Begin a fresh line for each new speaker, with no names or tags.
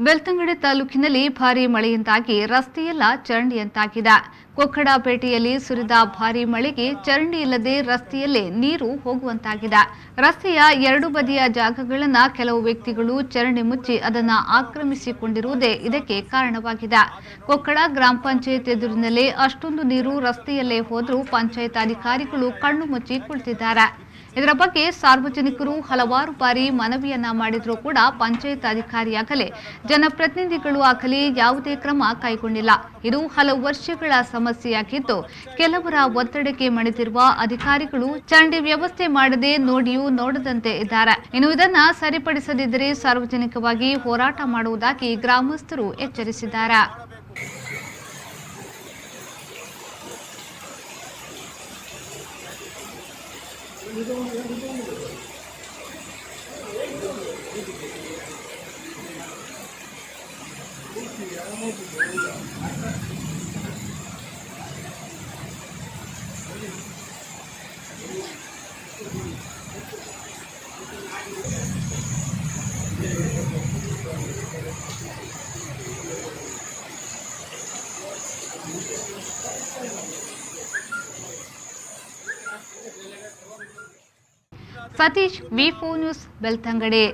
ಬೆಳ್ತಂಗಡಿ ತಾಲೂಕಿನಲ್ಲಿ ಭಾರೀ ಮಳೆಯಿಂದಾಗಿ ರಸ್ತೆಯೆಲ್ಲ ಚರಂಡಿಯಂತಾಗಿದೆ. ಕೊಕ್ಕಡಪೇಟೆಯಲ್ಲಿ ಸುರಿದ ಭಾರೀ ಮಳೆಗೆ ಚರಂಡಿ ಇಲ್ಲದೆ ರಸ್ತೆಯಲ್ಲೇ ನೀರು ಹೋಗುವಂತಾಗಿದೆ. ರಸ್ತೆಯ ಎರಡು ಬದಿಯ ಜಾಗಗಳನ್ನು ಕೆಲವು ವ್ಯಕ್ತಿಗಳು ಚರಂಡಿ ಮುಚ್ಚಿ ಅದನ್ನು ಆಕ್ರಮಿಸಿಕೊಂಡಿರುವುದೇ ಇದಕ್ಕೆ ಕಾರಣವಾಗಿದೆ. ಕೊಕ್ಕಡ ಗ್ರಾಮ ಪಂಚಾಯತ್ ಎದುರಿನಲ್ಲೇ ಅಷ್ಟೊಂದು ನೀರು ರಸ್ತೆಯಲ್ಲೇ ಹೋದರೂ ಪಂಚಾಯತ್ ಅಧಿಕಾರಿಗಳು ಕಣ್ಣು ಮುಚ್ಚಿ ಕುಳಿತಿದ್ದಾರೆ. ಇದರ ಬಗ್ಗೆ ಸಾರ್ವಜನಿಕರು ಹಲವಾರು ಬಾರಿ ಮನವಿಯನ್ನ ಮಾಡಿದರೂ ಕೂಡ ಪಂಚಾಯತ್ ಅಧಿಕಾರಿಯಾಗಲಿ ಜನಪ್ರತಿನಿಧಿಗಳು ಆಗಲಿ ಯಾವುದೇ ಕ್ರಮ ಕೈಗೊಂಡಿಲ್ಲ. ಇದು ಹಲವು ವರ್ಷಗಳ ಸಮಸ್ಯೆಯಾಗಿದ್ದು ಕೆಲವರ ಒತ್ತಡಕ್ಕೆ ಮಣಿದಿರುವ ಅಧಿಕಾರಿಗಳು ಚರಂಡಿ ವ್ಯವಸ್ಥೆ ಮಾಡದೆ ನೋಡಿಯೂ ನೋಡದಂತೆ ಇದ್ದಾರೆ. ಇನ್ನು ಇದನ್ನ ಸರಿಪಡಿಸದಿದ್ದರೆ ಸಾರ್ವಜನಿಕವಾಗಿ ಹೋರಾಟ ಮಾಡುವುದಾಗಿ ಗ್ರಾಮಸ್ಥರು ಎಚ್ಚರಿಸಿದ್ದಾರೆ. ಸತೀಶ್, ವಿ4 ನ್ಯೂಸ್, ಬೆಳ್ತಂಗಡಿ.